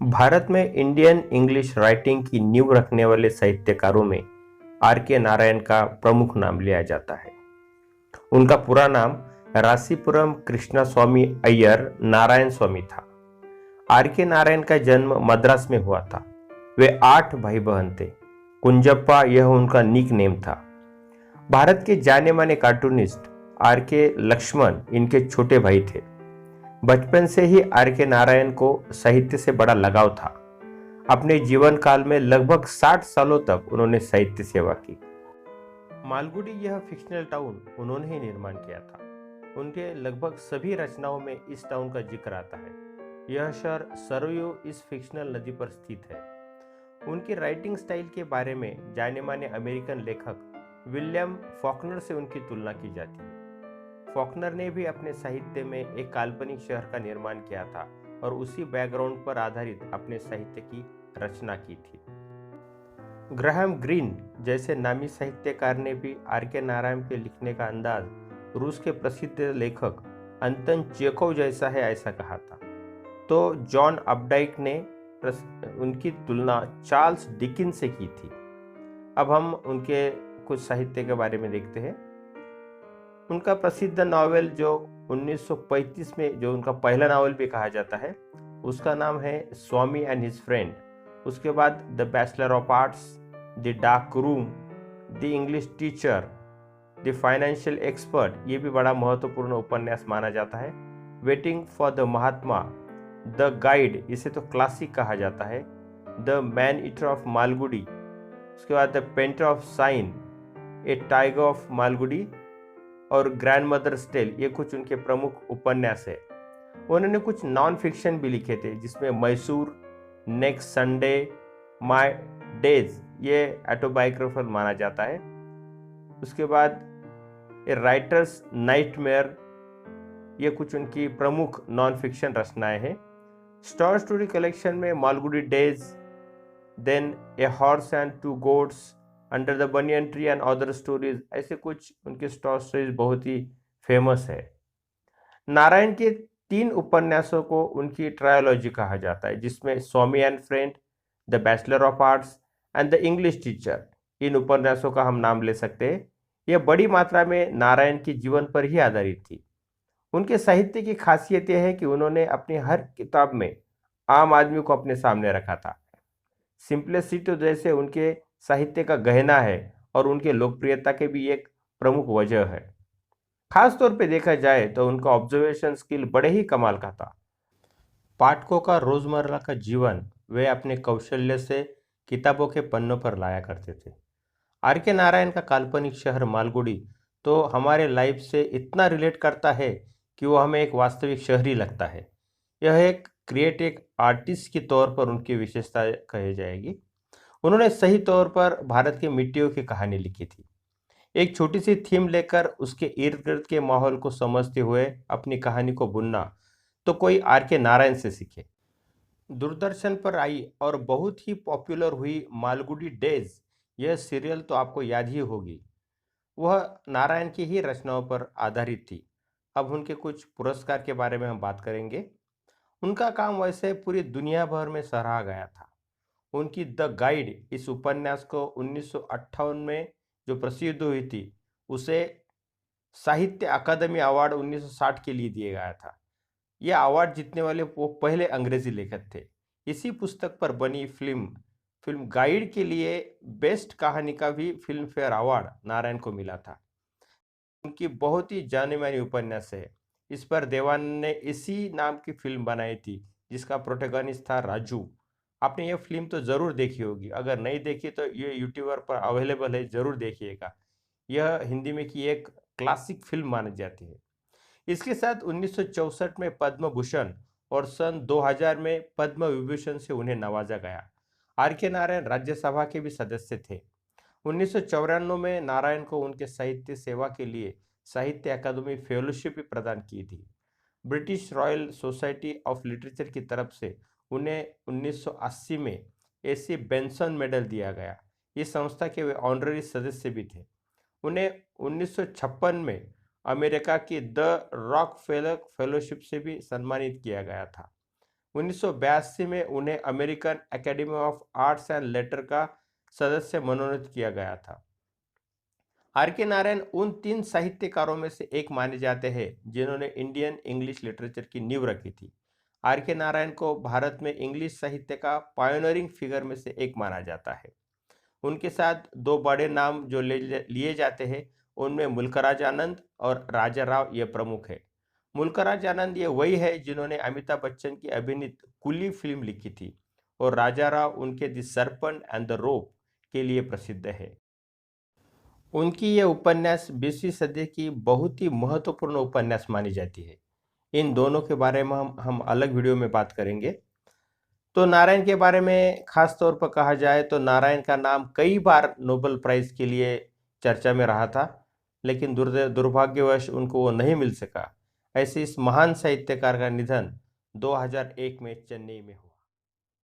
भारत में Indian English writing की नींव रखने वाले साहित्यकारों में आर के नारायण का प्रमुख नाम लिया जाता है। उनका पूरा नाम रासीपुरम कृष्णा स्वामी अय्यर नारायण स्वामी था। आर के नारायण का जन्म मद्रास में हुआ था। वे 8 भाई बहन थे। कुंजप्पा यह उनका निक नेम था। भारत के जाने माने कार्टूनिस्ट आर के लक्ष्मण इनके छोटे भाई थे। बचपन से ही आर के नारायण को साहित्य से बड़ा लगाव था। अपने जीवन काल में लगभग 60 सालों तक उन्होंने साहित्य सेवा की। मालगुडी यह फिक्शनल टाउन उन्होंने ही निर्माण किया था। उनके लगभग सभी रचनाओं में इस टाउन का जिक्र आता है। यह शहर सरयू इस फिक्शनल नदी पर स्थित है। उनकी राइटिंग स्टाइल के बारे में जाने माने अमेरिकन लेखक विलियम फॉकनर से उनकी तुलना की जाती है। फॉकनर ने भी अपने साहित्य में एक काल्पनिक शहर का निर्माण किया था और उसी बैकग्राउंड पर आधारित अपने साहित्य की रचना की थी। ग्राहम ग्रीन जैसे नामी साहित्यकार ने भी आर के नारायण के लिखने का अंदाज रूस के प्रसिद्ध लेखक अंतन चेखोव जैसा है ऐसा कहा था। तो जॉन अपडाइक ने उनकी तुलना चार्ल्स डिकिंस से की थी। अब हम उनके कुछ साहित्य के बारे में देखते हैं। उनका प्रसिद्ध नावल जो 1935 में जो उनका पहला नावल भी कहा जाता है उसका नाम है स्वामी एंड हिज फ्रेंड। उसके बाद the bachelor of arts, the dark room, the English teacher, the financial expert, ये भी बड़ा महत्वपूर्ण उपन्यास माना जाता है। Waiting for the Mahatma, the guide, इसे तो क्लासिक कहा जाता है, the man eater of Malgudi, उसके बाद the painter of sine, A tiger of Malgudi और ग्रैंड मदर्स टेल, ये कुछ उनके प्रमुख उपन्यास है। उन्होंने कुछ नॉन फिक्शन भी लिखे थे जिसमें Mysore, next Sunday, my days, ये ऑटोबायोग्राफिकल माना जाता है। उसके बाद ए राइटर्स नाइटमेयर, ये कुछ उनकी प्रमुख नॉन फिक्शन रचनाएं हैं। स्टोर स्टोरी कलेक्शन में Malgudi days, then a horse and 2 goats, under the banyan tree and other stories, ऐसे कुछ उनके स्टोर स्टोरीज बहुत ही फेमस है। नारायण के 3 उपन्यासों को उनकी ट्रायोलॉजी कहा जाता है जिसमें Swami and friend, the bachelor of arts and the English teacher, इन उपन्यासों का हम नाम ले सकते हैं। यह बड़ी मात्रा में नारायण के जीवन पर ही आधारित थी। उनके साहित्य की खासियत यह है कि उन्होंने अपनी हर किताब में आम आदमी को अपने सामने रखा था। सिंप्लिसिटी जैसे उनके साहित्य का गहना है और उनके लोकप्रियता के भी एक प्रमुख वजह है। खास तौर पे देखा जाए तो उनका ऑब्जर्वेशन स्किल बड़े ही कमाल का था। पाठकों का रोजमर्रा का जीवन वे अपने कौशल्य से किताबों के पन्नों पर लाया करते थे। आर के नारायण का काल्पनिक शहर मालगुडी तो हमारे लाइफ से इतना रिलेट करता है कि वो हमें एक वास्तविक शहरी लगता है। यह एक क्रिएटिव आर्टिस्ट के तौर पर उनकी विशेषता कही जाएगी। उन्होंने सही तौर पर भारत की मिट्टियों की कहानी लिखी थी। एक छोटी सी थीम लेकर उसके इर्द गिर्द के माहौल को समझते हुए अपनी कहानी को बुनना तो कोई आर के नारायण से सीखे। दूरदर्शन पर आई और बहुत ही पॉपुलर हुई मालगुडी डेज, यह सीरियल तो आपको याद ही होगी। वह नारायण की ही रचनाओं पर आधारित थी। अब उनके कुछ पुरस्कार के बारे में हम बात करेंगे। उनका काम वैसे पूरी दुनिया भर में सराहा गया था। उनकी द गाइड इस उपन्यास को 1958 में जो प्रसिद्ध हुई थी उसे साहित्य अकादमी अवार्ड 1960 के लिए दिया गया था। यह अवार्ड जीतने वाले वो पहले अंग्रेजी लेखक थे। इसी पुस्तक पर बनी फिल्म फिल्म गाइड के लिए बेस्ट कहानी का भी फिल्म फेयर अवार्ड नारायण को मिला था। उनकी बहुत ही जानी मानी उपन्यास है। इस पर देवान ने इसी नाम की फिल्म बनाई थी जिसका प्रोटैगनिस्ट था राजू। आपने ये फिल्म तो ज़रूर देखी होगी, अगर नहीं देखी तो ये यूट्यूबर पर अवेलेबल है, ज़रूर देखिएगा। यह हिंदी में की एक क्लासिक फिल्म मानी जाती है। इसके साथ 1964 में पद्म भूषण और सन 2000 में पद्म विभूषण से उन्हें नवाजा गया। आर के नारायण राज्यसभा के भी सदस्य थे। 1994 में नारायण को उनके साहित्य सेवा के लिए साहित्य अकादमी फेलोशिप भी प्रदान की थी। British royal society of literature की तरफ से उन्हें 1980 में एसी बेंसन मेडल दिया गया। इस संस्था के वे ऑनररी सदस्य भी थे। उन्हें 1956 में अमेरिका की द रॉक फेलोशिप से भी सम्मानित किया गया था। 1982 में उन्हें American academy of arts and later का सदस्य मनोनीत किया गया था। आर के नारायण उन 3 साहित्यकारों में से एक माने जाते हैं जिन्होंने इंडियन इंग्लिश लिटरेचर की नींव रखी थी। आर के नारायण को भारत में इंग्लिश साहित्य का पायोनियरिंग फिगर में से एक माना जाता है। उनके साथ 2 बड़े नाम जो लिए जाते हैं उनमें मुल्कराज आनंद और राजा राव ये प्रमुख है। मुल्कराज आनंद ये वही है जिन्होंने अमिताभ बच्चन की अभिनीत कुली फिल्म लिखी थी और राजा राव उनके the serpent and the rope के लिए प्रसिद्ध है। उनकी ये उपन्यास 20वीं सदी की बहुत ही महत्वपूर्ण उपन्यास मानी जाती है। इन दोनों के बारे में हम अलग वीडियो में बात करेंगे। तो नारायण के बारे में खास तौर पर कहा जाए तो नारायण का नाम कई बार नोबेल प्राइज के लिए चर्चा में रहा था, लेकिन दुर्भाग्यवश उनको वो नहीं मिल सका। ऐसे इस महान साहित्यकार का निधन 2001 में चेन्नई में हुआ।